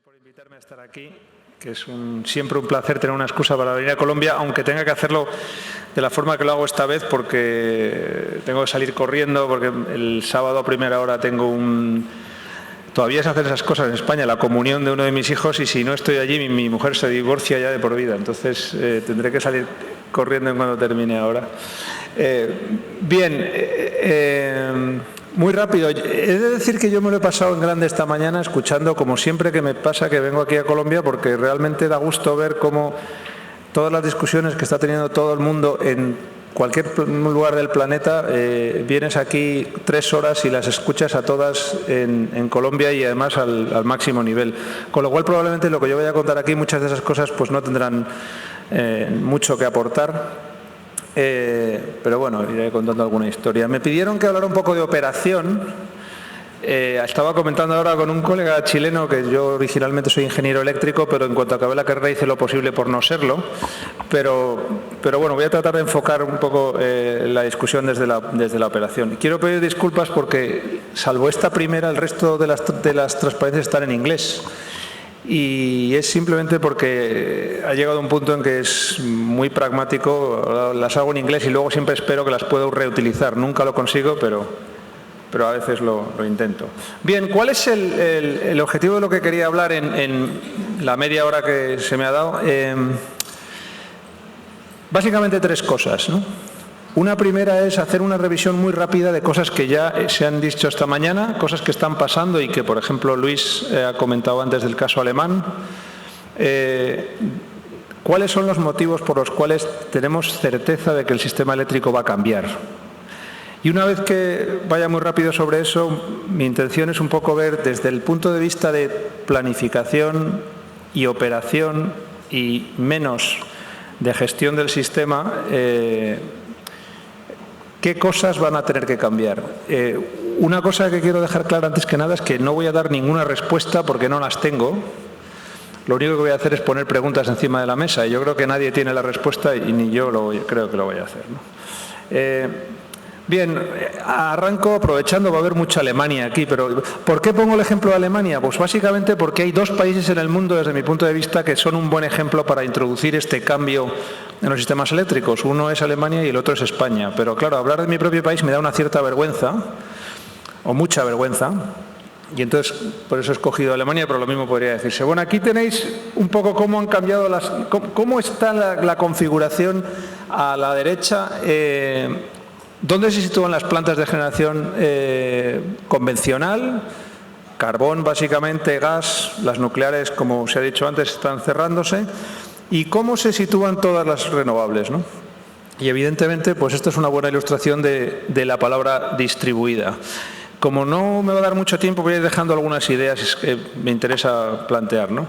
por invitarme a estar aquí, que es siempre un placer tener una excusa para venir a Colombia, aunque tenga que hacerlo de la forma que lo hago esta vez, porque tengo que salir corriendo, porque el sábado a primera hora tengo Todavía se hacen esas cosas en España, la comunión de uno de mis hijos, y si no estoy allí, mi mujer se divorcia ya de por vida. Entonces tendré que salir corriendo en cuando termine ahora. Muy rápido. He de decir que yo me lo he pasado en grande esta mañana escuchando, como siempre que me pasa que vengo aquí a Colombia, porque realmente da gusto ver cómo todas las discusiones que está teniendo todo el mundo en cualquier lugar del planeta, vienes aquí 3 horas y las escuchas a todas en Colombia, y además al máximo nivel. Con lo cual probablemente lo que yo voy a contar aquí, muchas de esas cosas pues no tendrán mucho que aportar. Pero bueno, iré contando alguna historia. Me pidieron que hablara un poco de operación. Estaba comentando ahora con un colega chileno que yo originalmente soy ingeniero eléctrico, pero en cuanto acabé la carrera hice lo posible por no serlo. Pero bueno, voy a tratar de enfocar un poco la discusión desde la operación. Quiero pedir disculpas porque, salvo esta primera, el resto de las transparencias están en inglés. Y es simplemente porque ha llegado un punto en que es muy pragmático, las hago en inglés y luego siempre espero que las pueda reutilizar. Nunca lo consigo, pero a veces lo intento. Bien, ¿cuál es el objetivo de lo que quería hablar en la media hora que se me ha dado? Básicamente 3 cosas, ¿no? Una primera es hacer una revisión muy rápida de cosas que ya se han dicho esta mañana, cosas que están pasando y que, por ejemplo, Luis ha comentado antes del caso alemán. ¿Cuáles son los motivos por los cuales tenemos certeza de que el sistema eléctrico va a cambiar? Y una vez que vaya muy rápido sobre eso, mi intención es un poco ver desde el punto de vista de planificación y operación y menos de gestión del sistema, ¿qué cosas van a tener que cambiar? Una cosa que quiero dejar clara antes que nada es que no voy a dar ninguna respuesta porque no las tengo. Lo único que voy a hacer es poner preguntas encima de la mesa, y yo creo que nadie tiene la respuesta y ni yo creo que lo voy a hacer, ¿no? Bien, arranco aprovechando, va a haber mucha Alemania aquí, pero ¿por qué pongo el ejemplo de Alemania? Pues básicamente porque hay 2 países en el mundo, desde mi punto de vista, que son un buen ejemplo para introducir este cambio en los sistemas eléctricos. Uno es Alemania y el otro es España. Pero claro, hablar de mi propio país me da una cierta vergüenza, o mucha vergüenza, y entonces por eso he escogido Alemania, pero lo mismo podría decirse. Bueno, aquí tenéis un poco cómo han cambiado cómo está la configuración a la derecha. ¿Dónde se sitúan las plantas de generación convencional? Carbón, básicamente, gas, las nucleares, como se ha dicho antes, están cerrándose. ¿Y cómo se sitúan todas las renovables, ¿no? Y evidentemente, pues esto es una buena ilustración de la palabra distribuida. Como no me va a dar mucho tiempo, voy a ir dejando algunas ideas que me interesa plantear, ¿no?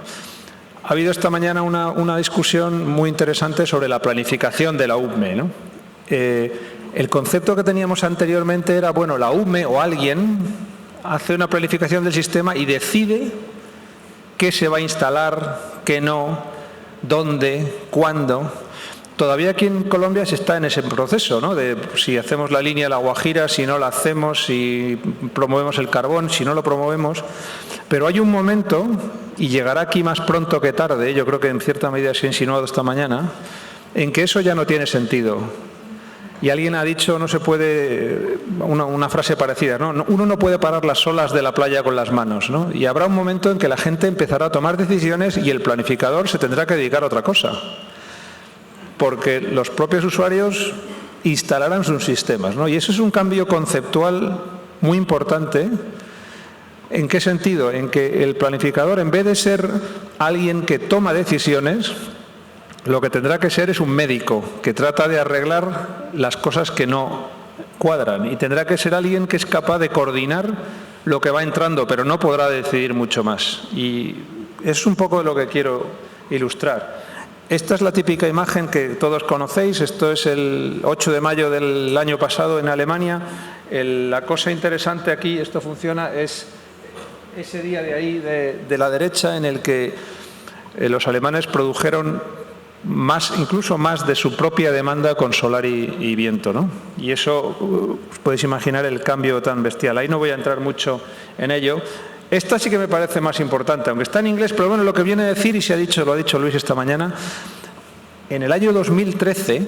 Ha habido esta mañana una discusión muy interesante sobre la planificación de la UME, ¿no? El concepto que teníamos anteriormente era, bueno, la UME o alguien hace una planificación del sistema y decide qué se va a instalar, qué no, dónde, cuándo. Todavía aquí en Colombia se está en ese proceso, ¿no? De si hacemos la línea de La Guajira, si no la hacemos, si promovemos el carbón, si no lo promovemos. Pero hay un momento, y llegará aquí más pronto que tarde, yo creo que en cierta medida se ha insinuado esta mañana, en que eso ya no tiene sentido. Y alguien ha dicho, no se puede, una frase parecida, ¿no? Uno no puede parar las olas de la playa con las manos, ¿no? Y habrá un momento en que la gente empezará a tomar decisiones y el planificador se tendrá que dedicar a otra cosa. Porque los propios usuarios instalarán sus sistemas, ¿no? Y eso es un cambio conceptual muy importante. ¿En qué sentido? En que el planificador, en vez de ser alguien que toma decisiones, lo que tendrá que ser es un médico que trata de arreglar las cosas que no cuadran, y tendrá que ser alguien que es capaz de coordinar lo que va entrando, pero no podrá decidir mucho más. Y es un poco de lo que quiero ilustrar. Esta es la típica imagen que todos conocéis. Esto es el 8 de mayo del año pasado en Alemania. La cosa interesante aquí, esto funciona, es ese día de ahí de la derecha en el que los alemanes produjeron incluso más de su propia demanda con solar y viento, ¿no? Y eso, podéis imaginar el cambio tan bestial. Ahí no voy a entrar mucho en ello. Esta sí que me parece más importante, aunque está en inglés, pero bueno, lo que viene a decir, y lo ha dicho Luis esta mañana, en el año 2013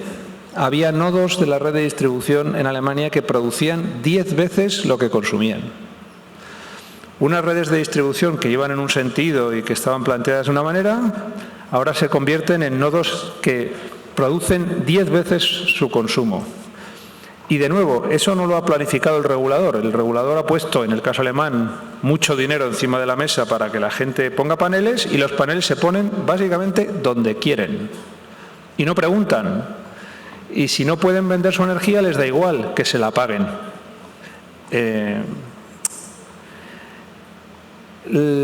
había nodos de la red de distribución en Alemania que producían 10 veces lo que consumían. Unas redes de distribución que iban en un sentido y que estaban planteadas de una manera, ahora se convierten en nodos que producen 10 veces su consumo. Y de nuevo, eso no lo ha planificado el regulador. El regulador ha puesto, en el caso alemán, mucho dinero encima de la mesa para que la gente ponga paneles, y los paneles se ponen básicamente donde quieren. Y no preguntan. Y si no pueden vender su energía, les da igual que se la paguen.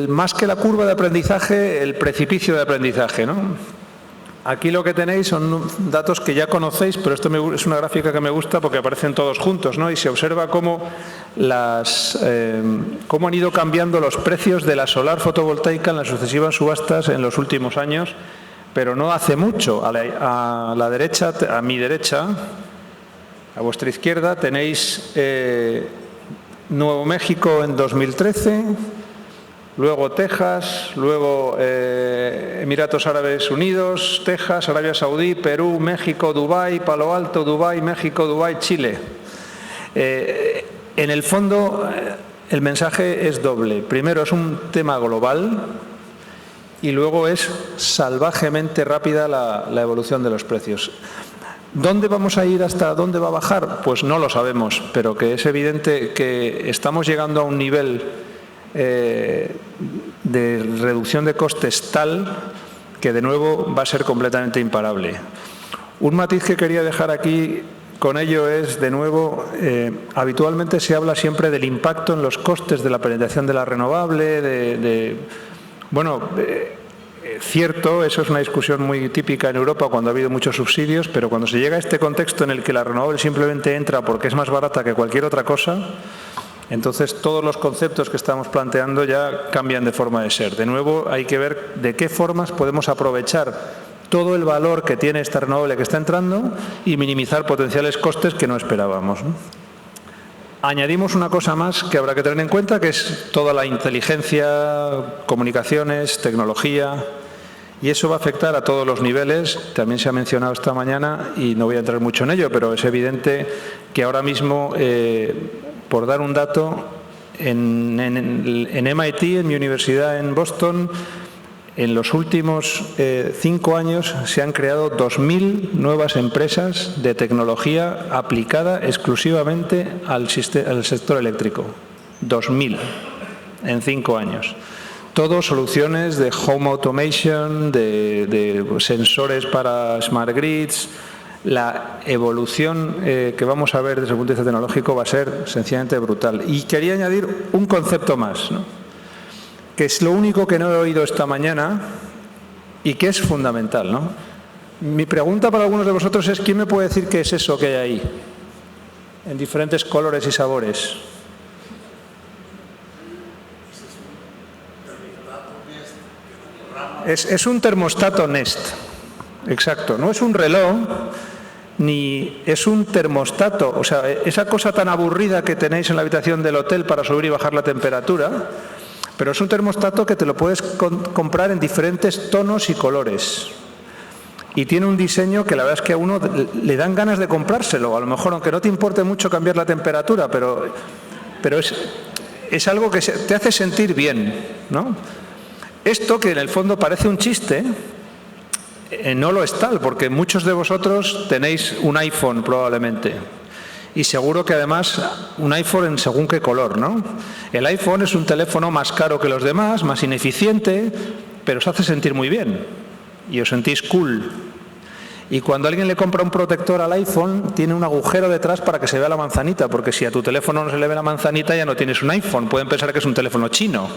Más que la curva de aprendizaje, el precipicio de aprendizaje, ¿no? Aquí lo que tenéis son datos que ya conocéis, pero esto es una gráfica que me gusta porque aparecen todos juntos, ¿no? Y se observa cómo han ido cambiando los precios de la solar fotovoltaica en las sucesivas subastas en los últimos años, pero no hace mucho. A la derecha, a mi derecha, a vuestra izquierda, tenéis Nuevo México en 2013, luego Texas, luego Emiratos Árabes Unidos, Texas, Arabia Saudí, Perú, México, Dubái, Palo Alto, Dubái, México, Dubái, Chile. En el fondo, el mensaje es doble. Primero, es un tema global y luego es salvajemente rápida la evolución de los precios. ¿Dónde vamos a ir? ¿Hasta dónde va a bajar? Pues no lo sabemos, pero que es evidente que estamos llegando a un nivel de reducción de costes tal que de nuevo va a ser completamente imparable. Un matiz que quería dejar aquí con ello es, de nuevo, habitualmente se habla siempre del impacto en los costes de la penetración de la renovable, cierto, eso es una discusión muy típica en Europa cuando ha habido muchos subsidios, pero cuando se llega a este contexto en el que la renovable simplemente entra porque es más barata que cualquier otra cosa, entonces todos los conceptos que estamos planteando ya cambian de forma de ser. De nuevo, hay que ver de qué formas podemos aprovechar todo el valor que tiene esta renovable que está entrando y minimizar potenciales costes que no esperábamos, ¿no? Añadimos una cosa más que habrá que tener en cuenta, que es toda la inteligencia, comunicaciones, tecnología, y eso va a afectar a todos los niveles. También se ha mencionado esta mañana y no voy a entrar mucho en ello, pero es evidente que ahora mismo, por dar un dato, en MIT, en mi universidad en Boston, en los últimos 5 años se han creado 2.000 nuevas empresas de tecnología aplicada exclusivamente al sector eléctrico. 2.000 en 5 años. Todo soluciones de home automation, de sensores para smart grids. La evolución que vamos a ver desde el punto de vista tecnológico va a ser sencillamente brutal. Y quería añadir un concepto más, ¿no?, que es lo único que no he oído esta mañana y que es fundamental, ¿no? Mi pregunta para algunos de vosotros es: ¿quién me puede decir qué es eso que hay ahí, en diferentes colores y sabores? Es un termostato Nest, exacto. No es un reloj, ni es un termostato. O sea, esa cosa tan aburrida que tenéis en la habitación del hotel para subir y bajar la temperatura, pero es un termostato que te lo puedes comprar en diferentes tonos y colores. Y tiene un diseño que la verdad es que a uno le dan ganas de comprárselo. A lo mejor, aunque no te importe mucho cambiar la temperatura, pero es algo que te hace sentir bien, ¿no? Esto, que en el fondo parece un chiste, no lo es tal, porque muchos de vosotros tenéis un iPhone probablemente. Y seguro que además un iPhone en según qué color, ¿no? El iPhone es un teléfono más caro que los demás, más ineficiente, pero os hace sentir muy bien y os sentís cool. Y cuando alguien le compra un protector al iPhone, tiene un agujero detrás para que se vea la manzanita, porque si a tu teléfono no se le ve la manzanita, ya no tienes un iPhone, pueden pensar que es un teléfono chino.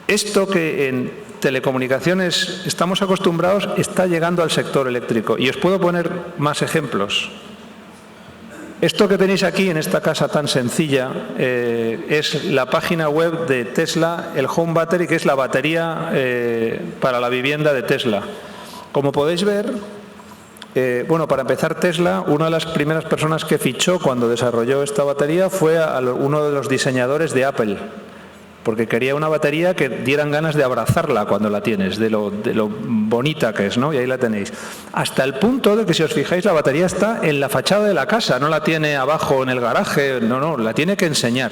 Esto que en telecomunicaciones estamos acostumbrados está llegando al sector eléctrico, y os puedo poner más ejemplos. Esto que tenéis aquí en esta casa tan sencilla es la página web de Tesla, el Home Battery, que es la batería para la vivienda de Tesla. Como podéis ver, para empezar, Tesla, una de las primeras personas que fichó cuando desarrolló esta batería fue a uno de los diseñadores de Apple. porque quería una batería que dieran ganas de abrazarla cuando la tienes, de lo bonita que es, ¿no? Y ahí la tenéis. Hasta el punto de que, si os fijáis, la batería está en la fachada de la casa, no la tiene abajo en el garaje, no, la tiene que enseñar.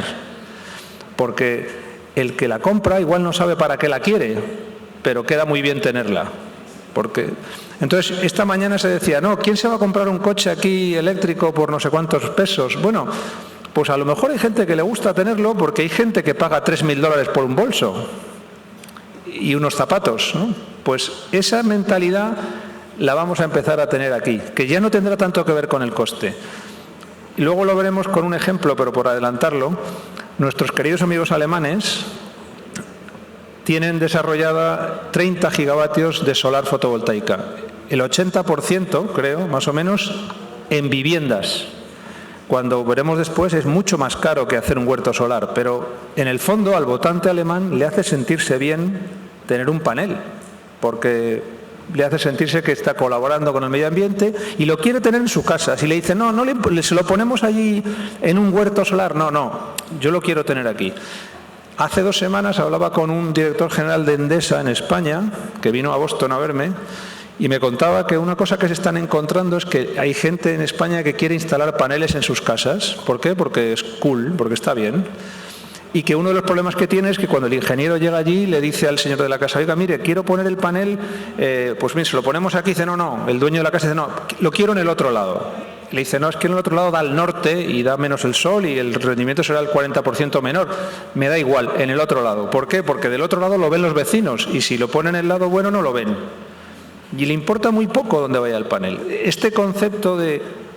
Porque el que la compra igual no sabe para qué la quiere, pero queda muy bien tenerla. Entonces, esta mañana se decía, no, ¿quién se va a comprar un coche aquí eléctrico por no sé cuántos pesos? Bueno, pues a lo mejor hay gente que le gusta tenerlo porque hay gente que paga $3.000 por un bolso y unos zapatos, ¿no? Pues esa mentalidad la vamos a empezar a tener aquí, que ya no tendrá tanto que ver con el coste. Y luego lo veremos con un ejemplo, pero por adelantarlo, nuestros queridos amigos alemanes tienen desarrollada 30 gigavatios de solar fotovoltaica, el 80%, creo, más o menos, en viviendas. Cuando veremos después es mucho más caro que hacer un huerto solar, pero en el fondo al votante alemán le hace sentirse bien tener un panel, porque le hace sentirse que está colaborando con el medio ambiente y lo quiere tener en su casa. Si le dicen, no, se lo ponemos allí en un huerto solar, no, yo lo quiero tener aquí. Hace 2 semanas hablaba con un director general de Endesa en España, que vino a Boston a verme, y me contaba que una cosa que se están encontrando es que hay gente en España que quiere instalar paneles en sus casas. ¿Por qué? Porque es cool, porque está bien. Y que uno de los problemas que tiene es que cuando el ingeniero llega allí le dice al señor de la casa, oiga, mire, quiero poner el panel, pues mire, se lo ponemos aquí. Dice, no, el dueño de la casa dice, no, lo quiero en el otro lado. Le dice, no, es que en el otro lado da al norte y da menos el sol y el rendimiento será el 40% menor. Me da igual, en el otro lado. ¿Por qué? Porque del otro lado lo ven los vecinos y si lo ponen en el lado bueno no lo ven. Y le importa muy poco dónde vaya el panel. Este concepto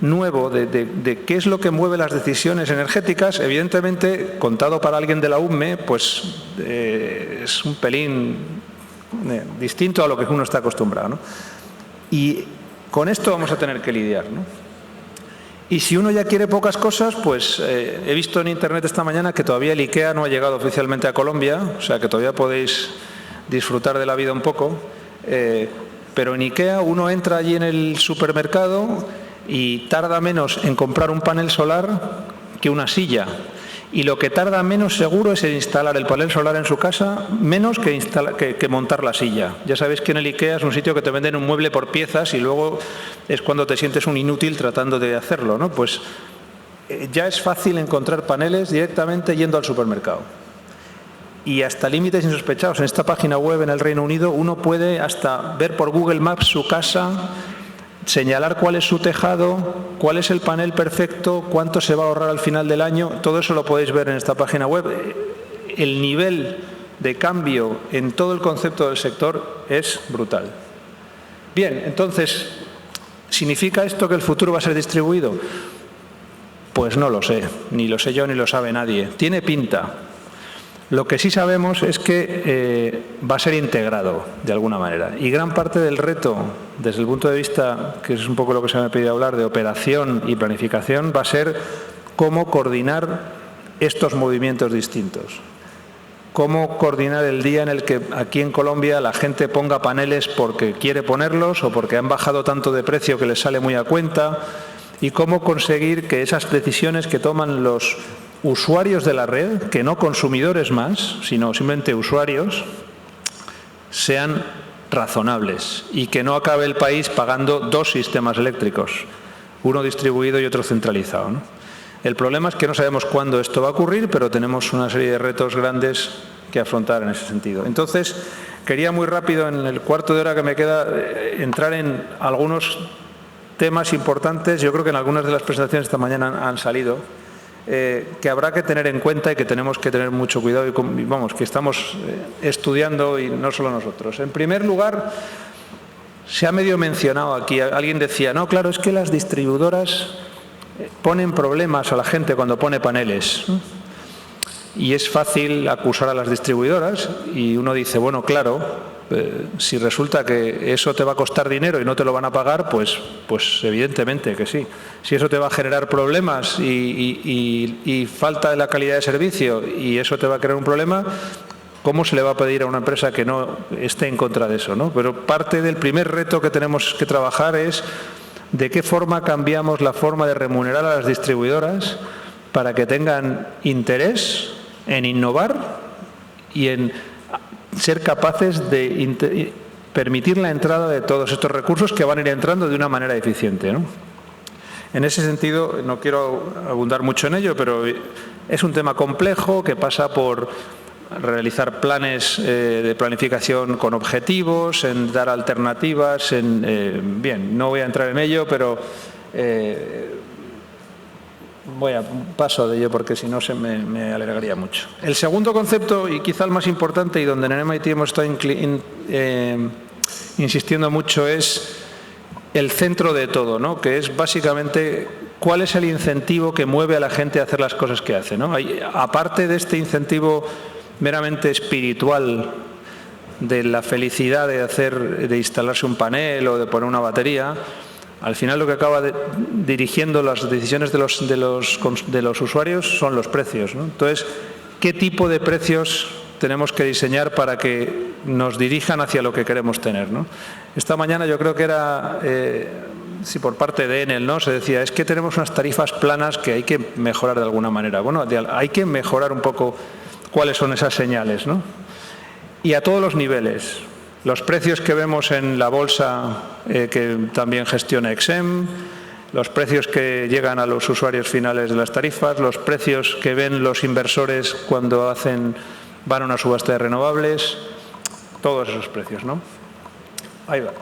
nuevo de qué es lo que mueve las decisiones energéticas, evidentemente, contado para alguien de la UME, pues es un pelín distinto a lo que uno está acostumbrado, ¿no? Y con esto vamos a tener que lidiar, ¿no? Y si uno ya quiere pocas cosas, pues he visto en internet esta mañana que todavía el IKEA no ha llegado oficialmente a Colombia, o sea que todavía podéis disfrutar de la vida un poco. Pero en IKEA uno entra allí en el supermercado y tarda menos en comprar un panel solar que una silla. Y lo que tarda menos seguro es en instalar el panel solar en su casa, menos que montar la silla. Ya sabéis que en el IKEA es un sitio que te venden un mueble por piezas y luego es cuando te sientes un inútil tratando de hacerlo, ¿no? Pues ya es fácil encontrar paneles directamente yendo al supermercado. Y hasta límites insospechados. En esta página web en el Reino Unido uno puede hasta ver por Google Maps su casa, señalar cuál es su tejado, cuál es el panel perfecto, cuánto se va a ahorrar al final del año. Todo eso lo podéis ver en esta página web. El nivel de cambio en todo el concepto del sector es brutal. Bien, entonces, ¿significa esto que el futuro va a ser distribuido? Pues no lo sé, ni lo sé yo ni lo sabe nadie. Tiene pinta. Lo que sí sabemos es que va a ser integrado de alguna manera. Y gran parte del reto, desde el punto de vista, que es un poco lo que se me ha pedido hablar, de operación y planificación, va a ser cómo coordinar estos movimientos distintos. Cómo coordinar el día en el que aquí en Colombia la gente ponga paneles porque quiere ponerlos o porque han bajado tanto de precio que les sale muy a cuenta. Y cómo conseguir que esas decisiones que toman los usuarios de la red, que no consumidores más, sino simplemente usuarios, sean razonables y que no acabe el país pagando 2 sistemas eléctricos, uno distribuido y otro centralizado, ¿no? El problema es que no sabemos cuándo esto va a ocurrir, pero tenemos una serie de retos grandes que afrontar en ese sentido. Entonces, quería muy rápido, en el cuarto de hora que me queda, entrar en algunos temas importantes. Yo creo que en algunas de las presentaciones esta mañana han salido, que habrá que tener en cuenta y que tenemos que tener mucho cuidado y vamos, que estamos estudiando y no solo nosotros. En primer lugar, se ha medio mencionado aquí, alguien decía, no, claro, es que las distribuidoras ponen problemas a la gente cuando pone paneles. Y es fácil acusar a las distribuidoras y uno dice, bueno, claro, si resulta que eso te va a costar dinero y no te lo van a pagar, pues evidentemente que sí. Si eso te va a generar problemas y falta de la calidad de servicio y eso te va a crear un problema, ¿cómo se le va a pedir a una empresa que no esté en contra de eso, ¿no? Pero parte del primer reto que tenemos que trabajar es de qué forma cambiamos la forma de remunerar a las distribuidoras para que tengan interés en innovar y en ser capaces de permitir la entrada de todos estos recursos que van a ir entrando de una manera eficiente, ¿no? En ese sentido, no quiero abundar mucho en ello, pero es un tema complejo que pasa por realizar planes de planificación con objetivos, en dar alternativas, bien, no voy a entrar en ello, pero paso de ello porque si no me alargaría mucho. El segundo concepto, y quizá el más importante y donde en el MIT hemos estado insistiendo mucho, es el centro de todo, ¿no? Que es básicamente cuál es el incentivo que mueve a la gente a hacer las cosas que hace, ¿no? Aparte de este incentivo meramente espiritual de la felicidad de instalarse un panel o de poner una batería, al final lo que acaba dirigiendo las decisiones de los usuarios son los precios, ¿no? Entonces, ¿qué tipo de precios tenemos que diseñar para que nos dirijan hacia lo que queremos tener, ¿no? Esta mañana yo creo que era, por parte de Enel, ¿no? Se decía, es que tenemos unas tarifas planas que hay que mejorar de alguna manera. Bueno, hay que mejorar un poco cuáles son esas señales, ¿no? Y a todos los niveles. Los precios que vemos en la bolsa que también gestiona Exem, los precios que llegan a los usuarios finales de las tarifas, los precios que ven los inversores cuando van a una subasta de renovables, todos esos precios, ¿no? Ahí va.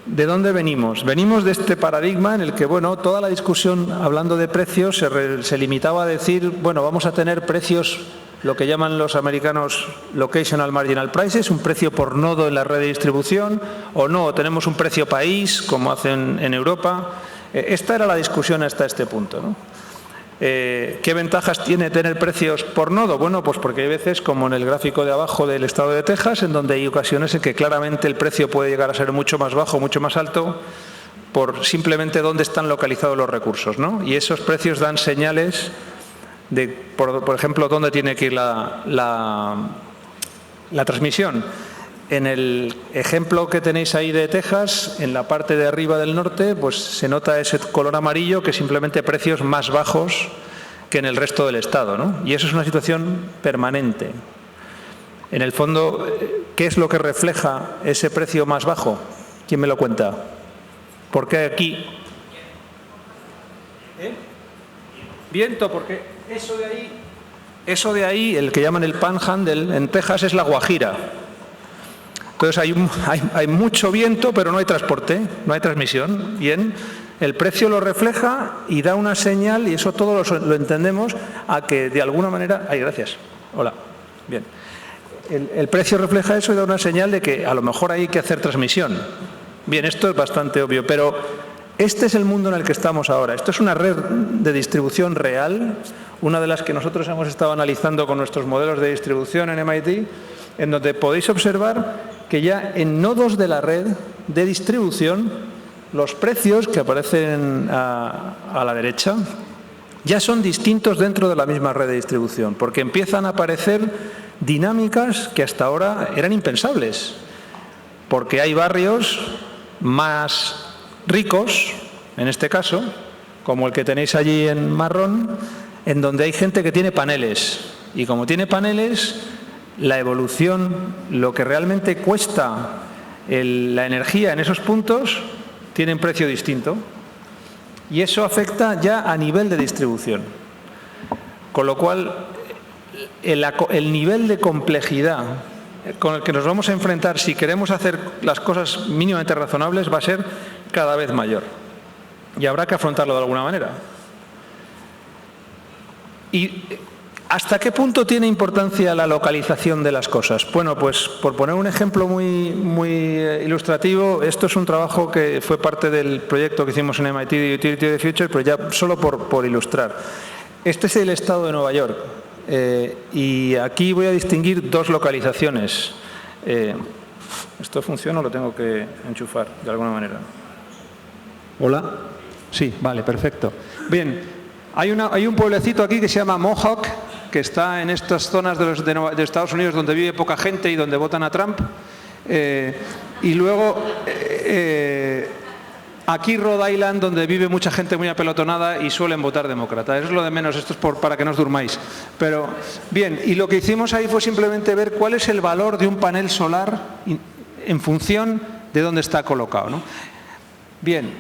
¿De dónde venimos? Venimos de este paradigma en el que, bueno, toda la discusión hablando de precios se limitaba a decir, bueno, vamos a tener precios, lo que llaman los americanos locational marginal prices, un precio por nodo en la red de distribución, o no, tenemos un precio país, como hacen en Europa. Esta era la discusión hasta este punto, ¿no? ¿Qué ventajas tiene tener precios por nodo? Bueno, pues porque hay veces, como en el gráfico de abajo del estado de Texas, en donde hay ocasiones en que claramente el precio puede llegar a ser mucho más bajo, mucho más alto, por simplemente dónde están localizados los recursos, ¿no? Y esos precios dan señales de, por ejemplo, dónde tiene que ir la transmisión. En el ejemplo que tenéis ahí de Texas, en la parte de arriba del norte, pues se nota ese color amarillo, que simplemente precios más bajos que en el resto del estado, ¿no? Y eso es una situación permanente. En el fondo, ¿qué es lo que refleja ese precio más bajo? ¿Quién me lo cuenta? ¿Por qué aquí? Viento, porque eso de ahí, el que llaman el panhandle, en Texas es la Guajira. Entonces hay mucho viento, pero no hay transporte, no hay transmisión. Bien, el precio lo refleja y da una señal, y eso todo lo entendemos, a que de alguna manera... ¡Ay, gracias! Hola. Bien. El precio refleja eso y da una señal de que a lo mejor hay que hacer transmisión. Bien, esto es bastante obvio, pero este es el mundo en el que estamos ahora. Esto es una red de distribución real, una de las que nosotros hemos estado analizando con nuestros modelos de distribución en MIT, en donde podéis observar que ya en nodos de la red de distribución, los precios que aparecen a la derecha ya son distintos dentro de la misma red de distribución, porque empiezan a aparecer dinámicas que hasta ahora eran impensables, porque hay barrios más ricos, en este caso, como el que tenéis allí en marrón, en donde hay gente que tiene paneles, y como tiene paneles, la evolución, lo que realmente cuesta la energía en esos puntos, tiene un precio distinto. Y eso afecta ya a nivel de distribución. Con lo cual, el nivel de complejidad con el que nos vamos a enfrentar si queremos hacer las cosas mínimamente razonables va a ser cada vez mayor. Y habrá que afrontarlo de alguna manera. Y ¿hasta qué punto tiene importancia la localización de las cosas? Bueno, pues por poner un ejemplo muy ilustrativo, esto es un trabajo que fue parte del proyecto que hicimos en MIT de Utility of the Future, pero ya solo por ilustrar. Este es el estado de Nueva York y aquí voy a distinguir dos localizaciones. ¿Esto funciona o lo tengo que enchufar de alguna manera? ¿Hola? Sí, vale, perfecto. Bien, hay un pueblecito aquí que se llama Mohawk, que está en estas zonas de Estados Unidos donde vive poca gente y donde votan a Trump. Y luego Aquí Rhode Island, donde vive mucha gente muy apelotonada y suelen votar demócrata. Eso es lo de menos, esto es para que no os durmáis. Pero, bien, y lo que hicimos ahí fue simplemente ver cuál es el valor de un panel solar en función de dónde está colocado, ¿no? Bien,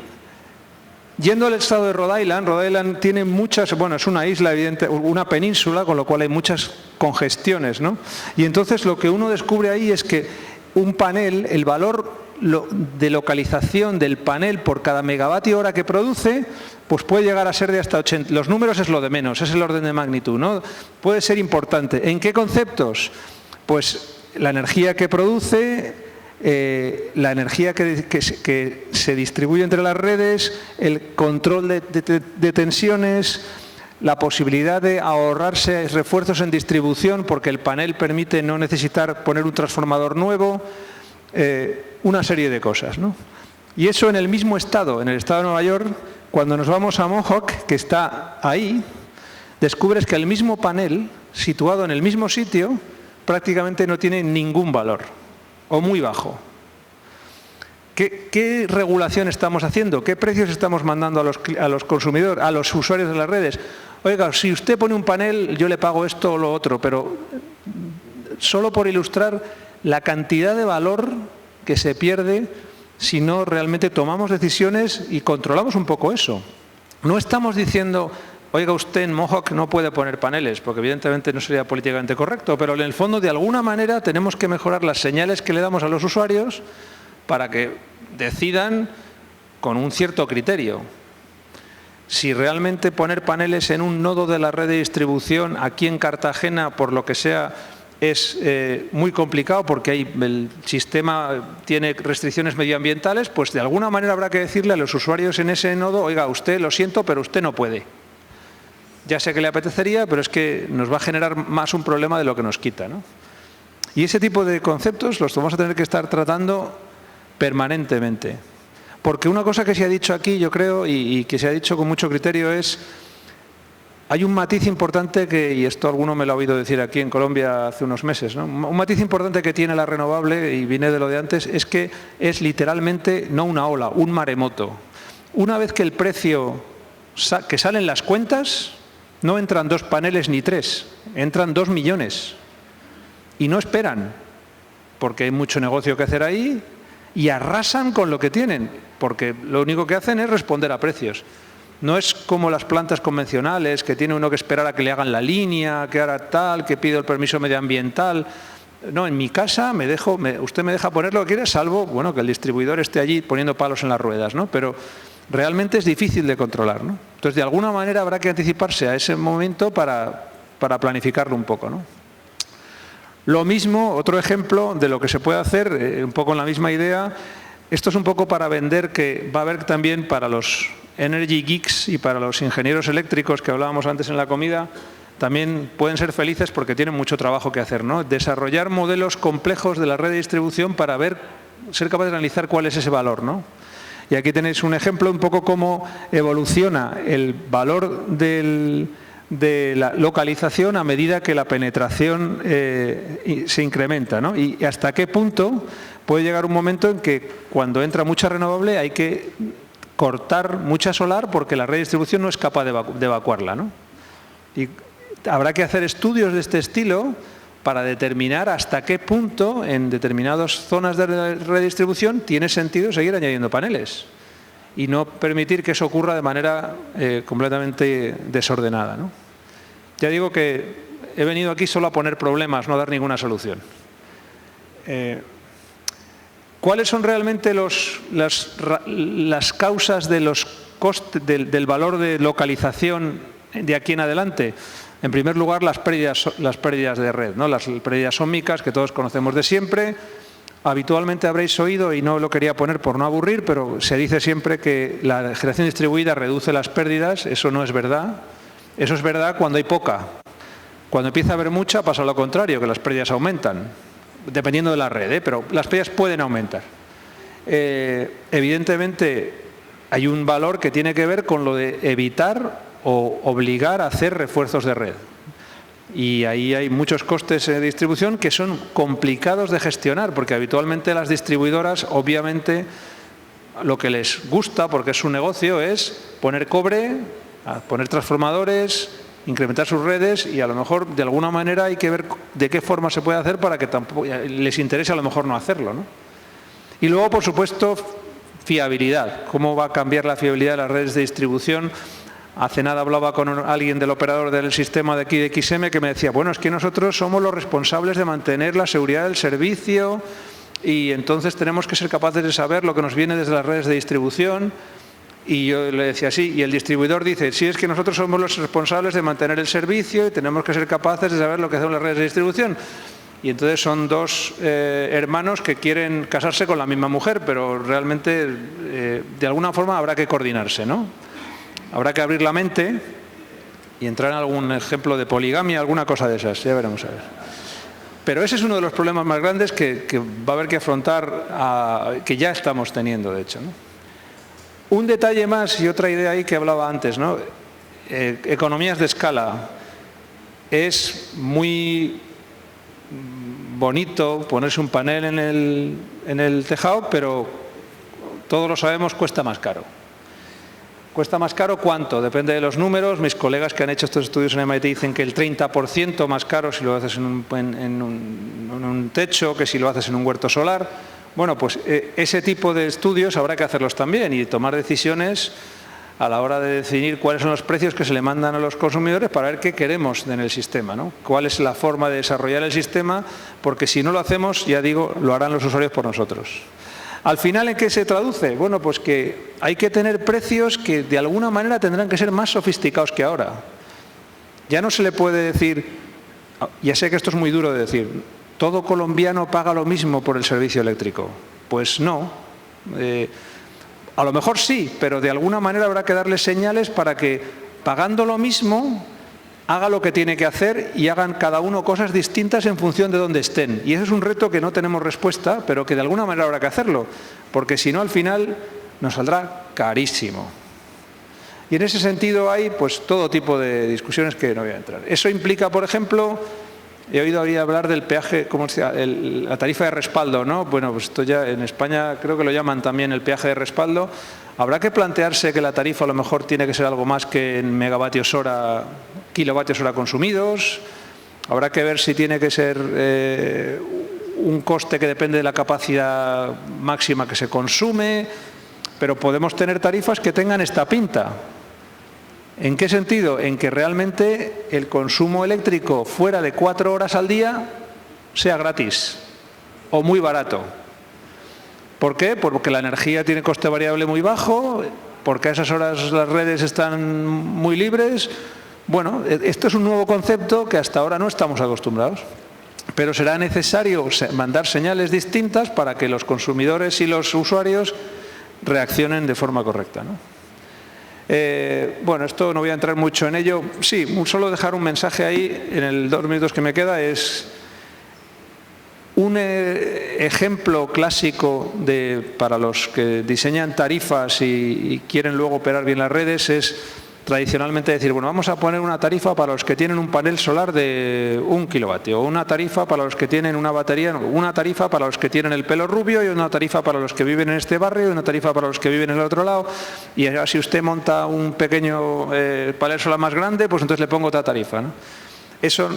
yendo al estado de Rhode Island tiene muchas, bueno, es una isla, evidente, una península, con lo cual hay muchas congestiones, ¿no? Y entonces lo que uno descubre ahí es que un panel, el valor de localización del panel por cada megavatio hora que produce, pues puede llegar a ser de hasta 80. Los números es lo de menos, es el orden de magnitud, ¿no? Puede ser importante. ¿En qué conceptos? Pues la energía que produce, la energía que se distribuye entre las redes, el control de tensiones, la posibilidad de ahorrarse refuerzos en distribución porque el panel permite no necesitar poner un transformador nuevo, una serie de cosas, ¿no? Y eso en el mismo estado, en el estado de Nueva York, cuando nos vamos a Mohawk, que está ahí, descubres que el mismo panel, situado en el mismo sitio, prácticamente no tiene ningún valor, o muy bajo. ¿Qué regulación estamos haciendo? ¿Qué precios estamos mandando a los consumidores, a los usuarios de las redes? Oiga, si usted pone un panel, yo le pago esto o lo otro, pero solo por ilustrar la cantidad de valor que se pierde si no realmente tomamos decisiones y controlamos un poco eso. No estamos diciendo, oiga, usted en Mohawk no puede poner paneles, porque evidentemente no sería políticamente correcto, pero en el fondo de alguna manera tenemos que mejorar las señales que le damos a los usuarios para que decidan con un cierto criterio. Si realmente poner paneles en un nodo de la red de distribución aquí en Cartagena, por lo que sea, es muy complicado porque el sistema tiene restricciones medioambientales, pues de alguna manera habrá que decirle a los usuarios en ese nodo, oiga, usted lo siento, pero usted no puede. Ya sé que le apetecería, pero es que nos va a generar más un problema de lo que nos quita, ¿no? Y ese tipo de conceptos los vamos a tener que estar tratando permanentemente. Porque una cosa que se ha dicho aquí, yo creo, y que se ha dicho con mucho criterio es, hay un matiz importante que, y esto alguno me lo ha oído decir aquí en Colombia hace unos meses, ¿no? Un matiz importante que tiene la renovable, y viene de lo de antes, es que es literalmente no una ola, un maremoto. Una vez que el precio, que salen las cuentas, no entran 2 paneles ni 3, entran 2 millones. Y no esperan, porque hay mucho negocio que hacer ahí, y arrasan con lo que tienen, porque lo único que hacen es responder a precios. No es como las plantas convencionales, que tiene uno que esperar a que le hagan la línea, que ahora tal, que pido el permiso medioambiental. No, en mi casa usted me deja poner lo que quiera, salvo bueno, que el distribuidor esté allí poniendo palos en las ruedas, ¿no? Pero realmente es difícil de controlar, ¿no? Entonces, de alguna manera habrá que anticiparse a ese momento para planificarlo un poco, ¿no? Lo mismo, otro ejemplo de lo que se puede hacer, un poco en la misma idea, esto es un poco para vender que va a haber también para los energy geeks y para los ingenieros eléctricos que hablábamos antes en la comida, también pueden ser felices porque tienen mucho trabajo que hacer, ¿no? Desarrollar modelos complejos de la red de distribución para ser capaces de analizar cuál es ese valor, ¿no? Y aquí tenéis un ejemplo un poco cómo evoluciona el valor de la localización a medida que la penetración se incrementa, ¿no? Y hasta qué punto puede llegar un momento en que cuando entra mucha renovable hay que cortar mucha solar porque la red de distribución no es capaz de evacuarla, ¿no? Y habrá que hacer estudios de este estilo para determinar hasta qué punto en determinadas zonas de red de distribución tiene sentido seguir añadiendo paneles y no permitir que eso ocurra de manera completamente desordenada, ¿no? Ya digo que he venido aquí solo a poner problemas, no a dar ninguna solución. ¿Cuáles son realmente las causas de los costes, del valor de localización de aquí en adelante? En primer lugar, las pérdidas de red, ¿no? Las pérdidas ómicas que todos conocemos de siempre. Habitualmente habréis oído, y no lo quería poner por no aburrir, pero se dice siempre que la generación distribuida reduce las pérdidas. Eso no es verdad. Eso es verdad cuando hay poca. Cuando empieza a haber mucha pasa lo contrario, que las pérdidas aumentan, dependiendo de la red, pero las pérdidas pueden aumentar. Evidentemente hay un valor que tiene que ver con lo de evitar o obligar a hacer refuerzos de red. Y ahí hay muchos costes de distribución que son complicados de gestionar, porque habitualmente las distribuidoras obviamente lo que les gusta, porque es su negocio, es poner cobre, poner transformadores, incrementar sus redes, y a lo mejor de alguna manera hay que ver de qué forma se puede hacer para que tampoco les interese a lo mejor no hacerlo, ¿no? Y luego, por supuesto, fiabilidad. ¿Cómo va a cambiar la fiabilidad de las redes de distribución? Hace nada hablaba con alguien del operador del sistema de aquí de XM que me decía, bueno, es que nosotros somos los responsables de mantener la seguridad del servicio y entonces tenemos que ser capaces de saber lo que nos viene desde las redes de distribución. Y yo le decía, sí, y el distribuidor dice, sí, es que nosotros somos los responsables de mantener el servicio y tenemos que ser capaces de saber lo que hacen las redes de distribución. Y entonces son dos hermanos que quieren casarse con la misma mujer, pero realmente de alguna forma habrá que coordinarse, ¿no? Habrá que abrir la mente y entrar en algún ejemplo de poligamia, alguna cosa de esas, ya veremos a ver. Pero ese es uno de los problemas más grandes que va a haber que afrontar, que ya estamos teniendo, de hecho, ¿no? Un detalle más y otra idea ahí que hablaba antes, ¿no? Economías de escala. Es muy bonito ponerse un panel en el tejado, pero todos lo sabemos, cuesta más caro. ¿Cuesta más caro cuánto? Depende de los números. Mis colegas que han hecho estos estudios en MIT dicen que el 30% más caro si lo haces en un techo que si lo haces en un huerto solar. Bueno, pues ese tipo de estudios habrá que hacerlos también y tomar decisiones a la hora de definir cuáles son los precios que se le mandan a los consumidores para ver qué queremos en el sistema, ¿no? Cuál es la forma de desarrollar el sistema, porque si no lo hacemos, ya digo, lo harán los usuarios por nosotros. Al final, ¿en qué se traduce? Bueno, pues que hay que tener precios que de alguna manera tendrán que ser más sofisticados que ahora. Ya no se le puede decir, ya sé que esto es muy duro de decir, ¿todo colombiano paga lo mismo por el servicio eléctrico? Pues no. A lo mejor sí, pero de alguna manera habrá que darle señales para que, pagando lo mismo, haga lo que tiene que hacer y hagan cada uno cosas distintas en función de dónde estén. Y ese es un reto que no tenemos respuesta, pero que de alguna manera habrá que hacerlo, porque si no, al final nos saldrá carísimo. Y en ese sentido hay pues todo tipo de discusiones que no voy a entrar. Eso implica, por ejemplo, he oído hablar del peaje, ¿cómo se llama? La tarifa de respaldo, ¿no? Bueno, pues esto ya en España creo que lo llaman también el peaje de respaldo. Habrá que plantearse que la tarifa a lo mejor tiene que ser algo más que en megavatios hora, kilovatios hora consumidos. Habrá que ver si tiene que ser un coste que depende de la capacidad máxima que se consume. Pero podemos tener tarifas que tengan esta pinta. ¿En qué sentido? En que realmente el consumo eléctrico fuera de 4 horas al día sea gratis o muy barato. ¿Por qué? Porque la energía tiene coste variable muy bajo, porque a esas horas las redes están muy libres. Bueno, esto es un nuevo concepto que hasta ahora no estamos acostumbrados, pero será necesario mandar señales distintas para que los consumidores y los usuarios reaccionen de forma correcta, ¿no? Bueno, esto no voy a entrar mucho en ello. Sí, solo dejar un mensaje ahí en el 2 minutos que me queda. Es un ejemplo clásico para los que diseñan tarifas y quieren luego operar bien las redes es tradicionalmente decir, bueno, vamos a poner una tarifa para los que tienen un panel solar de 1 kilovatio, una tarifa para los que tienen una batería, una tarifa para los que tienen el pelo rubio y una tarifa para los que viven en este barrio y una tarifa para los que viven en el otro lado. Y si usted monta un pequeño panel solar más grande, pues entonces le pongo otra tarifa, ¿no? Eso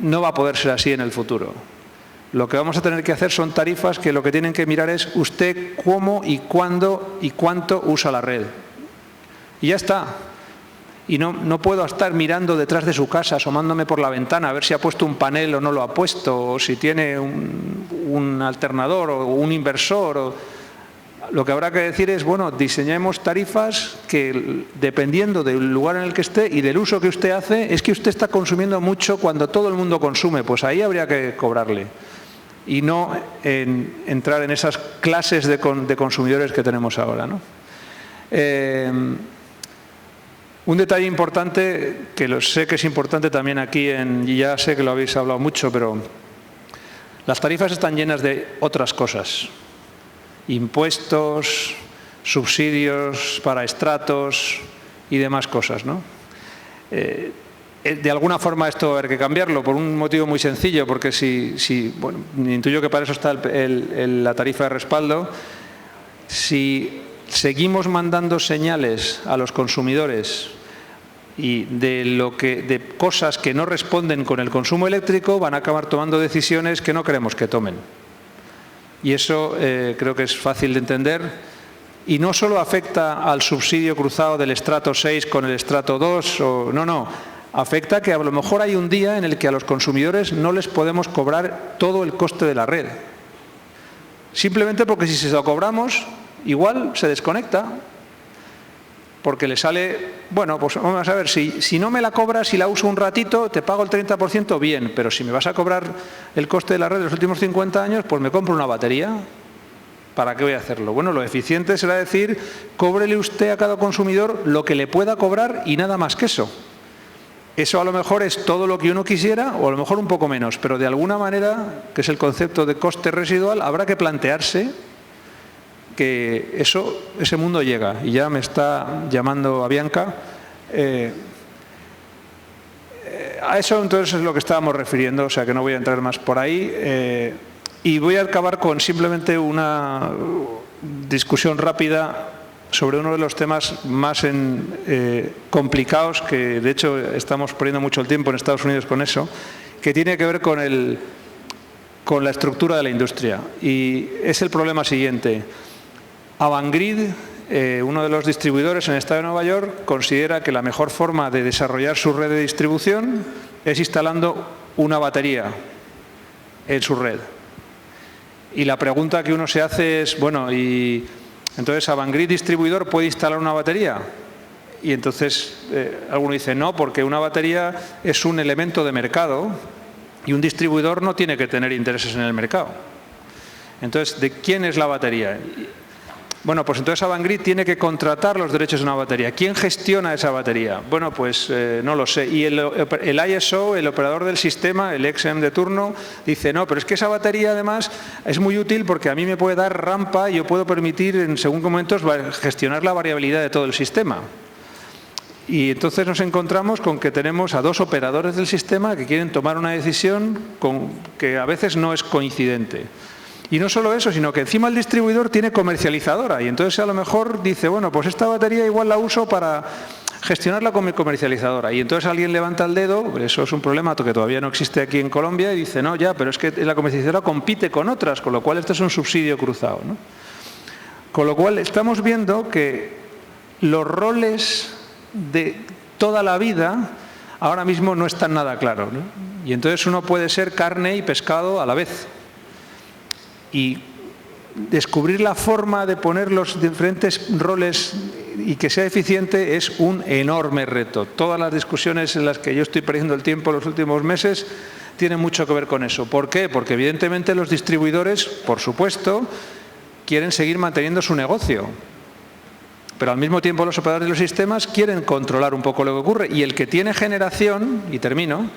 no va a poder ser así en el futuro. Lo que vamos a tener que hacer son tarifas que lo que tienen que mirar es usted cómo y cuándo y cuánto usa la red. Y ya está. Y no puedo estar mirando detrás de su casa, asomándome por la ventana a ver si ha puesto un panel o no lo ha puesto, o si tiene un alternador o un inversor. Lo que habrá que decir es, bueno, diseñemos tarifas que, dependiendo del lugar en el que esté y del uso que usted hace, es que usted está consumiendo mucho cuando todo el mundo consume, pues ahí habría que cobrarle. Y no entrar en esas clases de consumidores que tenemos ahora, ¿no? Un detalle importante, que sé que es importante también aquí, y ya sé que lo habéis hablado mucho, pero las tarifas están llenas de otras cosas. Impuestos, subsidios para estratos y demás cosas, ¿no? De alguna forma esto va a haber que cambiarlo por un motivo muy sencillo, porque bueno, intuyo que para eso está la tarifa de respaldo. si seguimos mandando señales a los consumidores y de cosas que no responden con el consumo eléctrico, van a acabar tomando decisiones que no queremos que tomen. Y eso creo que es fácil de entender. Y no solo afecta al subsidio cruzado del estrato 6 con el estrato 2, no. Afecta que a lo mejor hay un día en el que a los consumidores no les podemos cobrar todo el coste de la red. Simplemente porque si se lo cobramos, igual se desconecta. Porque le sale, bueno, pues vamos a ver, si no me la cobras, si la uso un ratito, te pago el 30%, bien, pero si me vas a cobrar el coste de la red de los últimos 50 años, pues me compro una batería. ¿Para qué voy a hacerlo? Bueno, lo eficiente será decir, cóbrele usted a cada consumidor lo que le pueda cobrar y nada más que eso. Eso a lo mejor es todo lo que uno quisiera o a lo mejor un poco menos, pero de alguna manera, que es el concepto de coste residual, habrá que plantearse que ese mundo llega. Y ya me está llamando a Bianca. A eso entonces es lo que estábamos refiriendo, o sea que no voy a entrar más por ahí. Y voy a acabar con simplemente una discusión rápida sobre uno de los temas más complicados, que de hecho estamos perdiendo mucho el tiempo en Estados Unidos con eso, que tiene que ver con la estructura de la industria. Y es el problema siguiente. Avangrid, uno de los distribuidores en el estado de Nueva York, considera que la mejor forma de desarrollar su red de distribución es instalando una batería en su red. Y la pregunta que uno se hace es, bueno, ¿y entonces Avangrid distribuidor puede instalar una batería? Y entonces alguno dice, no, porque una batería es un elemento de mercado y un distribuidor no tiene que tener intereses en el mercado. Entonces, ¿de quién es la batería? Bueno, pues entonces Avangrid tiene que contratar los derechos de una batería. ¿Quién gestiona esa batería? Bueno, pues no lo sé. Y el ISO, el operador del sistema, el XM de turno, dice, no, pero es que esa batería además es muy útil porque a mí me puede dar rampa y yo puedo permitir en según qué momentos gestionar la variabilidad de todo el sistema. Y entonces nos encontramos con que tenemos a dos operadores del sistema que quieren tomar una decisión que a veces no es coincidente. Y no solo eso, sino que encima el distribuidor tiene comercializadora y entonces a lo mejor dice, bueno, pues esta batería igual la uso para gestionarla con mi comercializadora. Y entonces alguien levanta el dedo, eso es un problema que todavía no existe aquí en Colombia, y dice, no, ya, pero es que la comercializadora compite con otras, con lo cual esto es un subsidio cruzado, ¿no? Con lo cual estamos viendo que los roles de toda la vida ahora mismo no están nada claros, ¿no? Y entonces uno puede ser carne y pescado a la vez. Y descubrir la forma de poner los diferentes roles y que sea eficiente es un enorme reto. Todas las discusiones en las que yo estoy perdiendo el tiempo en los últimos meses tienen mucho que ver con eso. ¿Por qué? Porque evidentemente los distribuidores, por supuesto, quieren seguir manteniendo su negocio. Pero al mismo tiempo los operadores de los sistemas quieren controlar un poco lo que ocurre. Y el que tiene generación, y termino,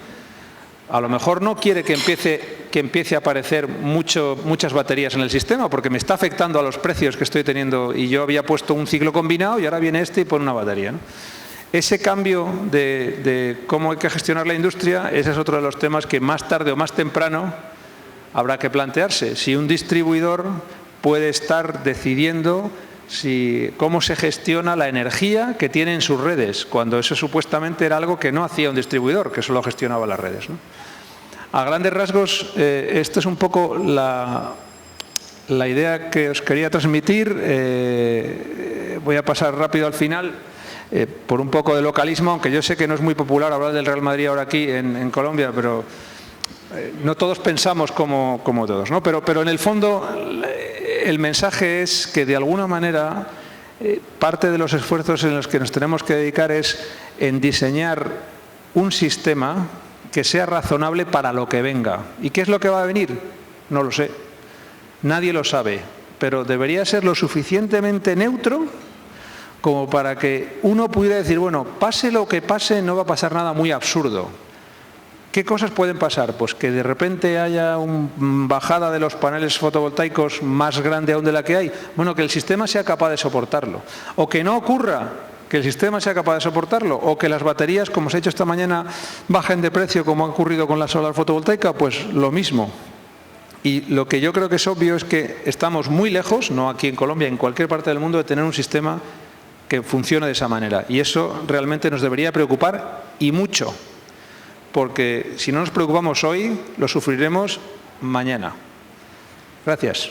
a lo mejor no quiere que empiece a aparecer muchas baterías en el sistema porque me está afectando a los precios que estoy teniendo y yo había puesto un ciclo combinado y ahora viene este y pone una batería, ¿no? Ese cambio de cómo hay que gestionar la industria, ese es otro de los temas que más tarde o más temprano habrá que plantearse. Si un distribuidor puede estar decidiendo cómo se gestiona la energía que tiene en sus redes, cuando eso supuestamente era algo que no hacía un distribuidor, que solo gestionaba las redes, ¿no? A grandes rasgos, esta es un poco la idea que os quería transmitir. Voy a pasar rápido al final, por un poco de localismo, aunque yo sé que no es muy popular hablar del Real Madrid ahora aquí en Colombia, pero no todos pensamos como todos, ¿no? Pero en el fondo el mensaje es que de alguna manera parte de los esfuerzos en los que nos tenemos que dedicar es en diseñar un sistema que sea razonable para lo que venga. ¿Y qué es lo que va a venir? No lo sé. Nadie lo sabe, pero debería ser lo suficientemente neutro como para que uno pudiera decir, bueno, pase lo que pase, no va a pasar nada muy absurdo. ¿Qué cosas pueden pasar? Pues que de repente haya una bajada de los paneles fotovoltaicos más grande aún de la que hay. Bueno, que el sistema sea capaz de soportarlo. O que no ocurra, que el sistema sea capaz de soportarlo. O que las baterías, como se ha hecho esta mañana, bajen de precio como ha ocurrido con la solar fotovoltaica, pues lo mismo. Y lo que yo creo que es obvio es que estamos muy lejos, no aquí en Colombia, en cualquier parte del mundo, de tener un sistema que funcione de esa manera. Y eso realmente nos debería preocupar y mucho, porque si no nos preocupamos hoy, lo sufriremos mañana. Gracias.